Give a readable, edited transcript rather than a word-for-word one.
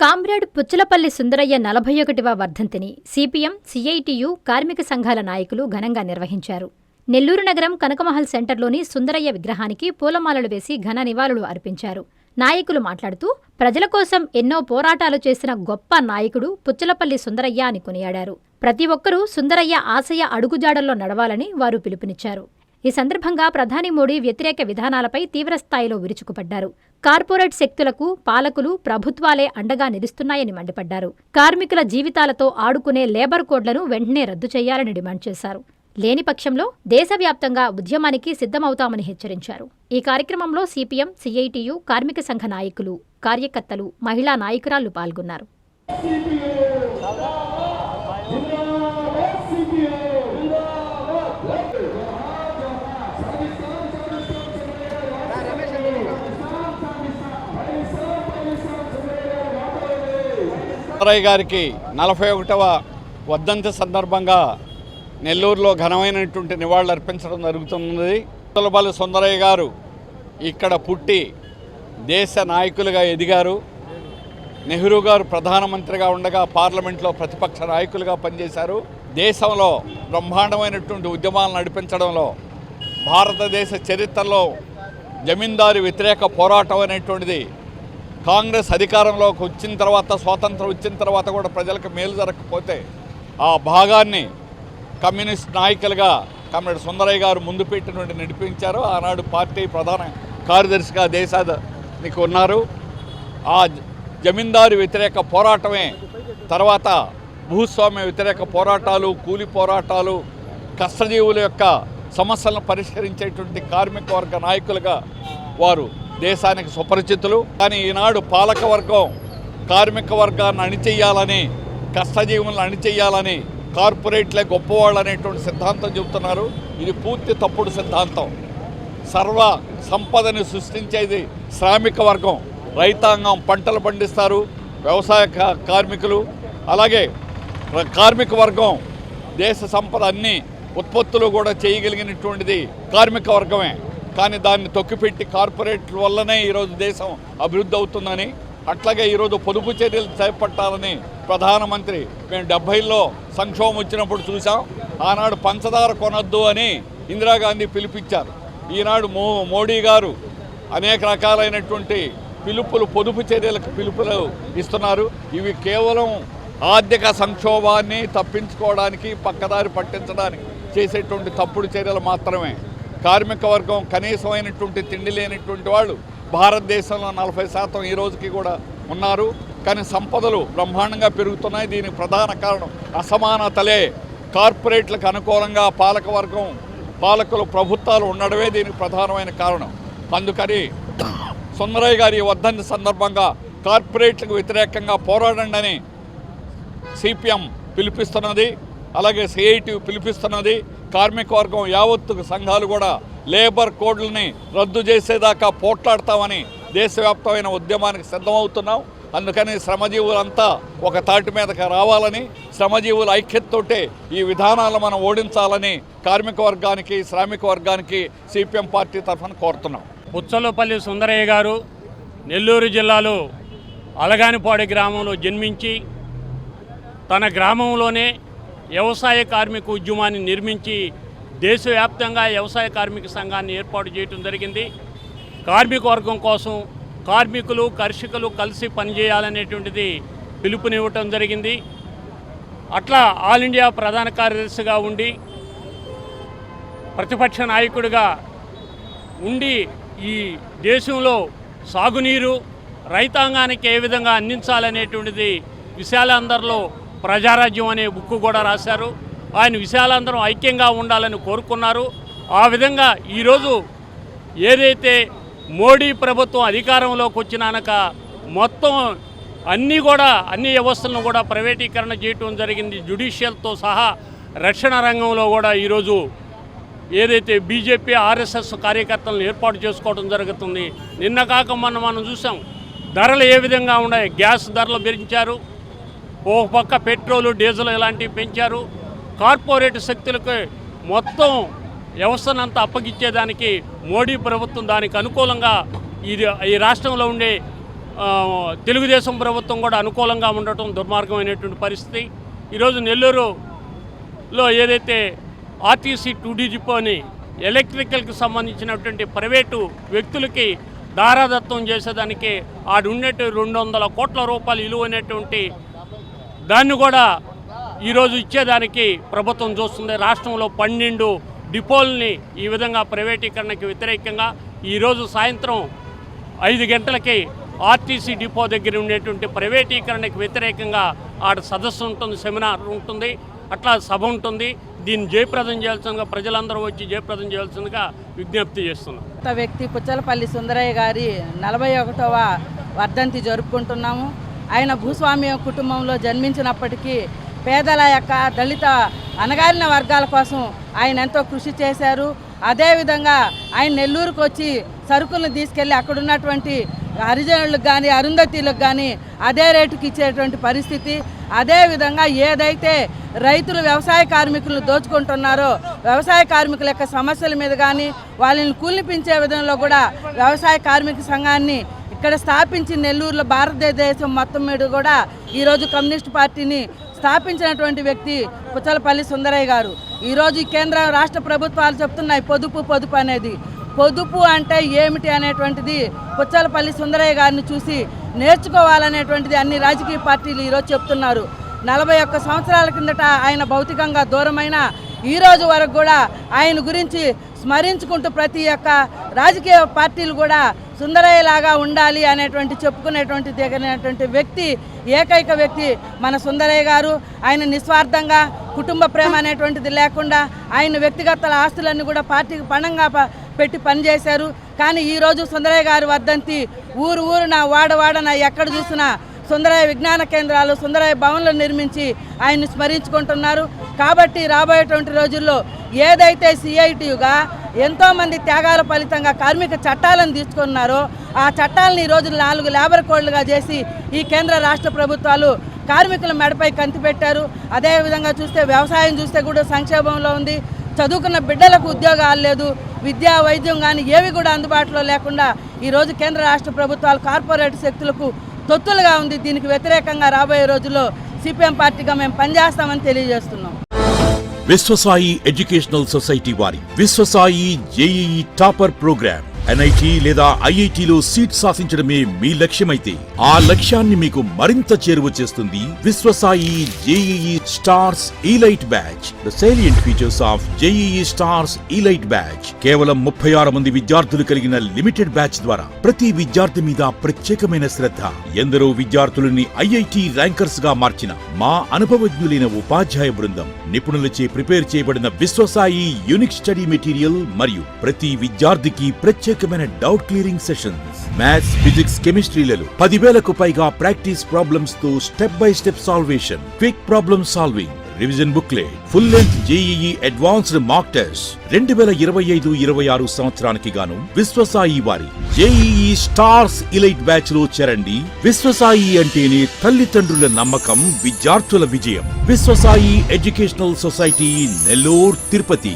Comrade Puchalapalli Sundarayya 41వ వర్ధంతిని CPM, CITU కార్మిక సంఘాల నాయకులు ఘనంగా నిర్వహించారు. నెల్లూరు నగరం కనకమహల్ సెంటర్లోని సుందరయ్య విగ్రహానికి పూలమాలలు వేసి ఘన నివాళులు అర్పించారు. నాయకులు మాట్లాడుతూ ప్రజల కోసం ఎన్నో పోరాటాలు చేసిన గొప్ప నాయకుడు పుచ్చలపల్లి సుందరయ్య అని కొనియాడారు. ప్రతి ఒక్కరూ సుందరయ్య ఆశయ అడుగుజాడల్లో నడవాలని వారు పిలుపునిచ్చారు. ఈ సందర్భంగా ప్రధాని మోడీ వ్యతిరేక విధానాలపై తీవ్రస్థాయిలో విరుచుకుపడ్డారు. కార్పొరేట్ శక్తులకు పాలకులు, ప్రభుత్వాలే అండగా నిలుస్తున్నాయని మండిపడ్డారు. కార్మికుల జీవితాలతో ఆడుకునే లేబర్ కోడ్లను వెంటనే రద్దు చేయాలని డిమాండ్ చేశారు. లేని పక్షంలో దేశవ్యాప్తంగా ఉద్యమానికి సిద్ధమవుతామని హెచ్చరించారు. ఈ కార్యక్రమంలో సిపిఎం, సిఐటియు కార్మిక సంఘ నాయకులు, కార్యకర్తలు, మహిళా నాయకురాళ్లు పాల్గొన్నారు. సుందరయ్య గారికి 41వ వర్ధంతి సందర్భంగా నెల్లూరులో ఘనమైనటువంటి నివాళులు అర్పించడం జరుగుతున్నది. పుచ్చలపల్లి సుందరయ్య గారు ఇక్కడ పుట్టి దేశ నాయకులుగా ఎదిగారు. నెహ్రూ గారు ప్రధానమంత్రిగా ఉండగా పార్లమెంట్లో ప్రతిపక్ష నాయకులుగా పనిచేశారు. దేశంలో బ్రహ్మాండమైనటువంటి ఉద్యమాలను నడిపించడంలో భారతదేశ చరిత్రలో జమీందారీ వ్యతిరేక పోరాటం అనేటువంటిది కాంగ్రెస్ అధికారంలోకి వచ్చిన తర్వాత, స్వాతంత్రం వచ్చిన తర్వాత కూడా ప్రజలకు మేలు జరగకపోతే ఆ భాగాన్ని కమ్యూనిస్ట్ నాయకులుగా కామ్రేడ్ సుందరయ్య గారు ముందు పెట్టి నడిపించారు. ఆనాడు పార్టీ ప్రధాన కార్యదర్శిగా దేశానికి ఉన్నారు. ఆ జమీందారు వ్యతిరేక పోరాటమే తర్వాత భూస్వామ్య వ్యతిరేక పోరాటాలు, కూలి పోరాటాలు, కష్టజీవుల యొక్క సమస్యలను పరిష్కరించేటువంటి కార్మిక వర్గ నాయకులుగా వారు దేశానికి సుపరిచితులు. కానీ ఈనాడు పాలక వర్గం కార్మిక వర్గాన్ని అణిచెయ్యాలని, కష్టజీవులను అణిచెయ్యాలని, కార్పొరేట్లే గొప్పవాళ్ళు అనేటువంటి సిద్ధాంతం చెబుతున్నారు. ఇది పూర్తి తప్పుడు సిద్ధాంతం. సర్వ సంపదని సృష్టించేది శ్రామిక వర్గం, రైతాంగం, పంటలు పండిస్తారు, వ్యవసాయ కార్మికులు. అలాగే కార్మిక వర్గం దేశ సంపద అన్ని ఉత్పత్తులు కూడా చేయగలిగినటువంటిది కార్మిక వర్గమే. కానీ దాన్ని తొక్కిపెట్టి కార్పొరేట్ల వల్లనే ఈరోజు దేశం అభివృద్ధి అవుతుందని, అట్లాగే ఈరోజు పొదుపు చర్యలు చేపట్టాలని ప్రధానమంత్రి మేము 70లో సంక్షోభం వచ్చినప్పుడు చూసాం. ఆనాడు పంచదార కొనొద్దు అని ఇందిరాగాంధీ పిలుపిచ్చారు. ఈనాడు మోడీ గారు అనేక రకాలైనటువంటి పిలుపులు, పొదుపు చర్యలకు పిలుపులు ఇస్తున్నారు. ఇవి కేవలం ఆర్థిక సంక్షోభాన్ని తప్పించుకోవడానికి, పక్కదారి పట్టించడానికి చేసేటువంటి తప్పుడు చర్యలు మాత్రమే. కార్మిక వర్గం కనీసమైనటువంటి తిండి లేనటువంటి వాళ్ళు భారతదేశంలో 40% ఈ రోజుకి కూడా ఉన్నారు. కానీ సంపదలు బ్రహ్మాండంగా పెరుగుతున్నాయి. దీనికి ప్రధాన కారణం అసమానతలే. కార్పొరేట్లకు అనుకూలంగా పాలకులు, ప్రభుత్వాలు ఉండడమే దీనికి ప్రధానమైన కారణం. అందుకని సుందరయ్య గారి వర్ధంతి సందర్భంగా కార్పొరేట్లకు వ్యతిరేకంగా పోరాడండి అని సిపిఎం పిలిపిస్తున్నది. అలాగే సిఐటియు పిలిపిస్తున్నది. కార్మిక వర్గం యావత్తు సంఘాలు కూడా లేబర్ కోడ్లని రద్దు చేసేదాకా పోట్లాడతామని దేశవ్యాప్తమైన ఉద్యమానికి సిద్ధమవుతున్నాం. అందుకని శ్రమజీవులంతా ఒక తాటి మీదకి రావాలని, శ్రమజీవుల ఐక్యతతోటే ఈ విధానాలు మనం ఓడించాలని కార్మిక వర్గానికి, శ్రామిక వర్గానికి సిపిఎం పార్టీ తరఫున కోరుతున్నాం. పుచ్చలపల్లి సుందరయ్య గారు నెల్లూరు జిల్లాలో అలగానిపాడు గ్రామంలో జన్మించి తన గ్రామంలోనే వ్యవసాయ కార్మిక ఉద్యమాన్ని నిర్మించి దేశవ్యాప్తంగా వ్యవసాయ కార్మిక సంఘాన్ని ఏర్పాటు చేయడం జరిగింది. కార్మిక వర్గం కోసం కార్మికులు, కర్షకులు కలిసి పనిచేయాలనేటువంటిది పిలుపునివ్వటం జరిగింది. అట్లా ఆల్ ఇండియా ప్రధాన కార్యదర్శిగా ఉండి, ప్రతిపక్ష నాయకుడిగా ఉండి ఈ దేశంలో సాగునీరు రైతాంగానికి ఏ విధంగా అందించాలనేటువంటిది విశాలాంధ్రలో ప్రజారాజ్యం అనే బుక్ కూడా రాశారు. ఆయన విశాలాంధ్రం ఐక్యంగా ఉండాలని కోరుకున్నారు. ఆ విధంగా ఈరోజు ఏదైతే మోడీ ప్రభుత్వం అధికారంలోకి వచ్చినాక మొత్తం అన్ని వ్యవస్థలను కూడా ప్రైవేటీకరణ చేయటం జరిగింది. జ్యుడిషియల్తో సహా రక్షణ రంగంలో కూడా ఈరోజు ఏదైతే బీజేపీ, ఆర్ఎస్ఎస్ కార్యకర్తలను ఏర్పాటు చేసుకోవడం జరుగుతుంది. నిన్న కాక మనం చూసాం ధరలు ఏ విధంగా ఉన్నాయి. గ్యాస్ ధరలు పెంచారు, ఓ పక్క పెట్రోలు, డీజిల్ ఇలాంటివి పెంచారు. కార్పొరేట్ శక్తులకు మొత్తం వ్యవస్థనంతా అప్పగించేదానికి మోడీ ప్రభుత్వం దానికి అనుకూలంగా ఈ రాష్ట్రంలో ఉండే తెలుగుదేశం ప్రభుత్వం కూడా అనుకూలంగా ఉండటం దుర్మార్గమైనటువంటి పరిస్థితి. ఈరోజు నెల్లూరులో ఏదైతే ఆర్టీసీ 2D డిపోని ఎలక్ట్రికల్కి సంబంధించినటువంటి ప్రైవేటు వ్యక్తులకి దారాదత్తం చేసేదానికి ఆడున్నట్టు 200 కోట్ల రూపాయలు విలువైనటువంటి దాన్ని కూడా ఈరోజు ఇచ్చేదానికి ప్రభుత్వం చూస్తుంది. రాష్ట్రంలో 12 డిపోల్ని ఈ విధంగా ప్రైవేటీకరణకి వ్యతిరేకంగా ఈరోజు సాయంత్రం 5 గంటలకి ఆర్టీసీ డిపో దగ్గర ఉండేటువంటి ప్రైవేటీకరణకి వ్యతిరేకంగా ఆడ సదస్సు ఉంటుంది, సెమినార్ ఉంటుంది, అట్లా సభ ఉంటుంది. దీన్ని జయప్రదం చేయాల్సిందిగా ప్రజలందరూ వచ్చి జయప్రదం చేయాల్సిందిగా విజ్ఞప్తి చేస్తున్నాం. వ్యక్తి పుచ్చలపల్లి సుందరయ్య గారి 41వ వర్ధంతి జరుపుకుంటున్నాము. ఆయన భూస్వామ్య కుటుంబంలో జన్మించినప్పటికీ పేదల యొక్క దళిత అణగారిన వర్గాల కోసం ఆయన ఎంతో కృషి చేశారు. అదేవిధంగా ఆయన నెల్లూరుకు వచ్చి సరుకులను తీసుకెళ్ళి అక్కడ ఉన్నటువంటి హరిజనులకు కానీ అరుంధతీలకు కానీ అదే రేటుకి ఇచ్చేటువంటి పరిస్థితి. అదేవిధంగా ఏదైతే రైతులు వ్యవసాయ కార్మికులను దోచుకుంటున్నారో వ్యవసాయ కార్మికుల యొక్క సమస్యల మీద కానీ వాళ్ళని కూలిపించే విధంలో కూడా వ్యవసాయ కార్మిక సంఘాన్ని ఇక్కడ స్థాపించి నెల్లూరులో భారతదేశం మొత్తం మీద కూడా ఈరోజు కమ్యూనిస్ట్ పార్టీని స్థాపించినటువంటి వ్యక్తి పుచ్చలపల్లి సుందరయ్య గారు. ఈరోజు ఈ కేంద్ర రాష్ట్ర ప్రభుత్వాలు చెప్తున్నాయి పొదుపు అనేది. పొదుపు అంటే ఏమిటి అనేటువంటిది పుచ్చలపల్లి సుందరయ్య గారిని చూసి నేర్చుకోవాలనేటువంటిది అన్ని రాజకీయ పార్టీలు ఈరోజు చెప్తున్నారు. 41 సంవత్సరాల కిందట ఆయన భౌతికంగా దూరమైన ఈరోజు వరకు కూడా ఆయన గురించి స్మరించుకుంటూ ప్రతి ఒక్క రాజకీయ పార్టీలు కూడా సుందరయ్యలాగా ఉండాలి అనేటువంటి చెప్పుకునేటువంటి దిగినటువంటి వ్యక్తి, ఏకైక వ్యక్తి మన సుందరయ్య గారు. ఆయన నిస్వార్థంగా కుటుంబ ప్రేమ అనేటువంటిది లేకుండా ఆయన వ్యక్తిగత ఆస్తులన్నీ కూడా పార్టీకి పణంగా పెట్టి పనిచేశారు. కానీ ఈరోజు సుందరయ్య గారి వర్ధంతి ఊరున వాడవాడన ఎక్కడ చూసినా సుందరయ్య విజ్ఞాన కేంద్రాలు, సుందరయ్య భవన్లు నిర్మించి ఆయన్ని స్మరించుకుంటున్నారు. కాబట్టి రాబోయేటువంటి రోజుల్లో ఏదైతే సిఐటియుగా ఎంతోమంది త్యాగాల ఫలితంగా కార్మిక చట్టాలను తీసుకున్నారో ఆ చట్టాలను ఈరోజు 4 లేబర్ కోడ్లుగా చేసి ఈ కేంద్ర రాష్ట్ర ప్రభుత్వాలు కార్మికుల మెడపై కంతి పెట్టారు. అదేవిధంగా చూస్తే వ్యవసాయం చూస్తే కూడా సంక్షేమంలో ఉంది. చదువుకున్న బిడ్డలకు ఉద్యోగాలు లేదు, విద్యా వైద్యం కానీ ఏవి కూడా అందుబాటులో లేకుండా ఈరోజు కేంద్ర రాష్ట్ర ప్రభుత్వాలు కార్పొరేట్ శక్తులకు తొత్తులుగా ఉంది. దీనికి వ్యతిరేకంగా రాబోయే రోజుల్లో సిపిఎం పార్టీగా మేము పనిచేస్తామని తెలియజేస్తున్నాం. విశ్వసాయి ఎడ్యుకేషనల్ సొసైటీ వారి Vishwasai JEE topper program NIT లేదా ఐఐటిలో సీట్ సాధించడమే మీ లక్ష్యమైతే ఆ లక్ష్యాన్ని మీకు మరింత చేరువ చేస్తుంది Viswasai JEE stars elite batch. The salient features of JEE stars elite batch. కేవలం 36 మంది విద్యార్థులు కలిగిన లిమిటెడ్ బ్యాచ్ ద్వారా ప్రతి విద్యార్థి మీద ప్రత్యేకమైన శ్రద్ధ, ఎందరో విద్యార్థులని ఐఐటి ర్యాంకర్స్ గా మార్చిన మా అనుభవజ్ఞులైన ఉపాధ్యాయ బృందం, నిపుణులచే ప్రిపేర్ చేయబడిన విశ్వసాయి యూనిక్ స్టడీ మెటీరియల్ మరియు ప్రతి విద్యార్థికి ప్రత్యేకమైన doubt clearing sessions, maths, physics, కెమిస్ట్రీలలో 10,000కు పైగా ప్రాక్టీస్ ప్రాబ్లమ్స్ తో step by step salvation, quick problem solving, revision booklet, full length JEE advanced mock test. 2025-26 సంవత్సరానికి గాను విశ్వసాయి వారి జేఈఈ స్టార్స్ ఇలైట్ బ్యాచ్ లో చేరండి. విశ్వసాయి అంటేనే తల్లిదండ్రుల నమ్మకం, విద్యార్థుల విజయం. Viswasai educational society, Nellore, Tirupati.